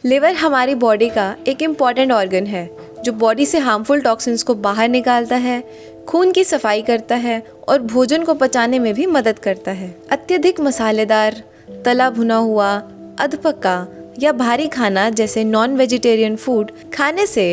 Liver हमारी body का एक इम्पॉर्टेंट ऑर्गन है जो बॉडी से हार्मफुल टॉक्सिन्स को बाहर निकालता है, खून की सफाई करता है और भोजन को पचाने में भी मदद करता है। अत्यधिक मसालेदार, तला भुना हुआ, अधपका या भारी खाना जैसे नॉन वेजिटेरियन फूड खाने से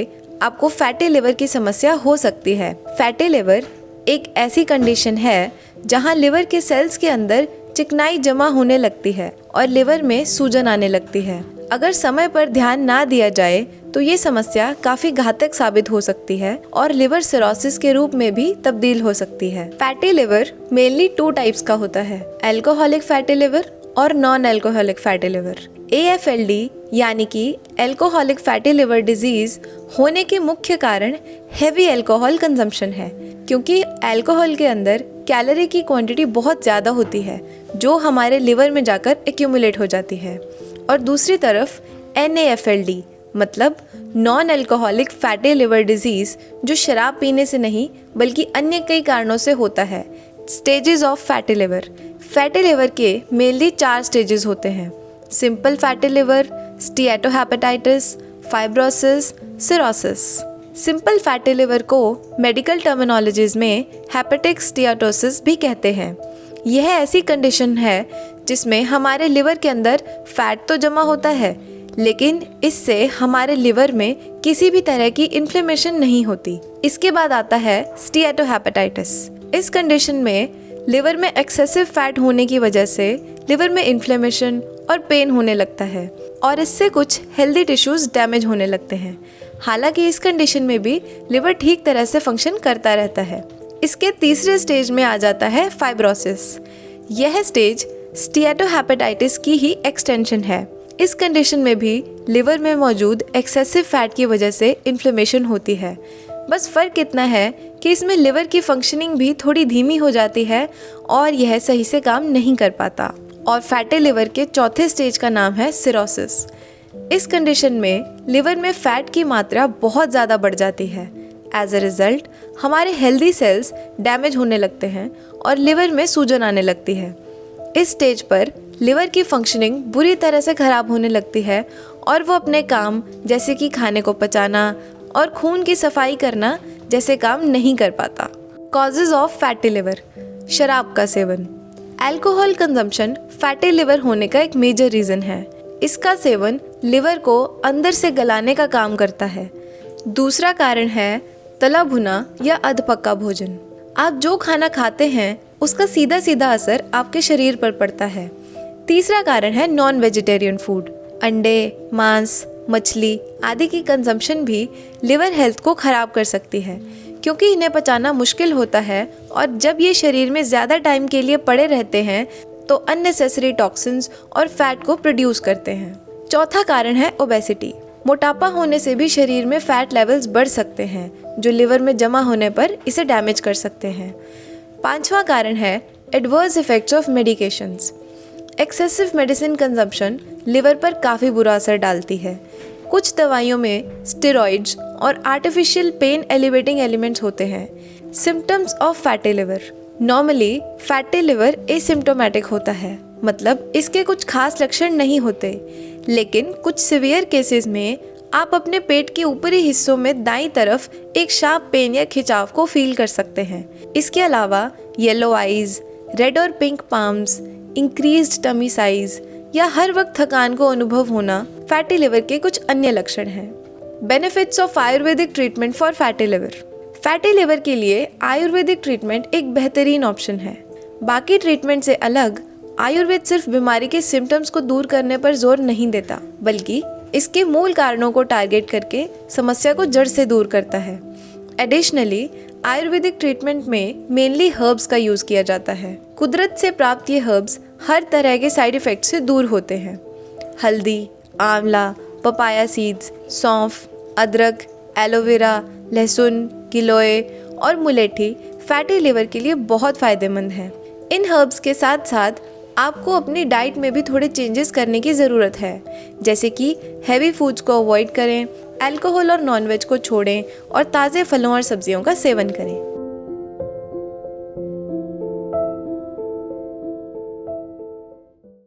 आपको फैटी लिवर की समस्या हो सकती है। फैटी लिवर एक ऐसी कंडीशन है जहां लिवर के सेल्स के अंदर चिकनाई जमा होने लगती है और लिवर में सूजन आने लगती है। अगर समय पर ध्यान ना दिया जाए तो ये समस्या काफी घातक साबित हो सकती है और लिवर सिरोसिस के रूप में भी तब्दील हो सकती है। फैटी लिवर मेनली 2 टाइप्स का होता है, अल्कोहलिक फैटी लिवर और non alcoholic fatty liver. AFLD यानी कि अल्कोहलिक फैटी लिवर डिजीज होने के मुख्य कारण हेवी अल्कोहल कंजम्पशन है, क्योंकि अल्कोहल के अंदर कैलोरी की क्वांटिटी बहुत ज़्यादा होती है जो हमारे लिवर में जाकर एक्यूमुलेट हो जाती है। और दूसरी तरफ NAFLD मतलब non alcoholic fatty liver disease जो शराब पीने से नहीं बल्कि अन्य कई कारणों से होता है। Stages of fatty liver. Fatty liver के मेनली 4 स्टेजेस होते हैं, simple fatty liver, steatohepatitis, fibrosis, cirrhosis. Simple fatty liver को मेडिकल टर्मिनोलॉजीज में हेपेटिक स्टीएटोसिस भी कहते हैं। यह ऐसी कंडीशन है जिसमें हमारे लिवर के अंदर फैट तो जमा होता है लेकिन इससे हमारे लिवर में किसी भी तरह की इन्फ्लेमेशन नहीं होती। इसके बाद आता है स्टीएटोहेपेटाइटिस। इस कंडीशन में लिवर में एक्सेसिव फैट होने की वजह से लिवर में इन्फ्लेमेशन और पेन होने लगता है और इससे कुछ हेल्दी टिश्यूज डैमेज होने लगते हैं। हालांकि इस कंडीशन में भी लिवर ठीक तरह से फंक्शन करता रहता है। इसके तीसरे स्टेज में आ जाता है फाइब्रोसिस। यह स्टेज स्टीएटोहेपेटाइटिस की ही एक्सटेंशन है। इस कंडीशन में भी लिवर में मौजूद एक्सेसिव फैट की वजह से इन्फ्लेमेशन होती है। बस फ़र्क इतना है कि इसमें लिवर की फंक्शनिंग भी थोड़ी धीमी हो जाती है और यह सही से काम नहीं कर पाता। और फैटी लिवर के चौथे स्टेज का नाम है सिरोसिस। इस कंडीशन में लिवर में फैट की मात्रा बहुत ज़्यादा बढ़ जाती है। एज अ रिज़ल्ट हमारे हेल्दी सेल्स डैमेज होने लगते हैं और लिवर में सूजन आने लगती है। इस स्टेज पर लिवर की फंक्शनिंग बुरी तरह से ख़राब होने लगती है और वो अपने काम जैसे कि खाने को पचाना और खून की सफाई करना जैसे काम नहीं कर पाता। Causes of fatty liver. शराब का seven. Alcohol consumption fatty liver होने का एक मेजर रीज़न है। इसका सेवन लिवर को अंदर से गलाने का काम करता है। दूसरा कारण है तला भुना या अधपका भोजन। आप जो खाना खाते हैं उसका सीधा सीधा असर आपके शरीर पर पड़ता है। तीसरा कारण है नॉन वेजिटेरियन फूड। अंडे, मांस, मछली आदि की कंजम्पशन भी लिवर हेल्थ को ख़राब कर सकती है क्योंकि इन्हें पचाना मुश्किल होता है और जब ये शरीर में ज़्यादा टाइम के लिए पड़े रहते हैं तो अननेसेसरी टॉक्सिन्स और फैट को प्रोड्यूस करते हैं। चौथा कारण है ओबेसिटी। मोटापा होने से भी शरीर में फैट लेवल्स बढ़ सकते हैं जो लिवर में जमा होने पर इसे डैमेज कर सकते हैं। पांचवा कारण है adverse effects of medications. Excessive medicine consumption liver पर काफ़ी बुरा असर डालती है। कुछ दवाइयों में स्टेरॉइड्स और आर्टिफिशियल पेन एलिवेटिंग एलिमेंट्स होते हैं। Symptoms of fatty liver. Normally fatty liver asymptomatic होता है, मतलब इसके कुछ खास लक्षण नहीं होते, लेकिन कुछ सिवियर केसेस में आप अपने पेट के ऊपरी हिस्सों में दाईं तरफ एक शार्प पेन या खिंचाव को फील कर सकते हैं। इसके अलावा येलो आइज, रेड और pink palms, increased tummy size या हर वक्त थकान को अनुभव होना फैटी लिवर के कुछ अन्य लक्षण हैं। Benefits of Ayurvedic treatment for fatty liver. Fatty liver के लिए आयुर्वेदिक ट्रीटमेंट एक बेहतरीन ऑप्शन है। बाकी ट्रीटमेंट से अलग आयुर्वेद सिर्फ बीमारी के सिम्टम्स को दूर करने पर जोर नहीं देता, बल्कि इसके मूल कारणों को टारगेट करके समस्या को जड़ से दूर करता है। एडिशनली आयुर्वेदिक ट्रीटमेंट में मेनली हर्ब्स का यूज़ किया जाता है। कुदरत से प्राप्त ये हर्ब्स हर तरह के साइड इफ़ेक्ट से दूर होते हैं। हल्दी, आंवला, पपाया सीड्स, सौंफ, अदरक, एलोवेरा, लहसुन, गिलोय और मुलेठी फैटी लिवर के लिए बहुत फ़ायदेमंद हैं। इन हर्ब्स के साथ साथ आपको अपनी डाइट में भी थोड़े चेंजेस करने की ज़रूरत है, जैसे कि हैवी फूड्स को अवॉइड करें, अल्कोहल और नॉनवेज को छोड़ें और ताज़े फलों और सब्जियों का सेवन करें।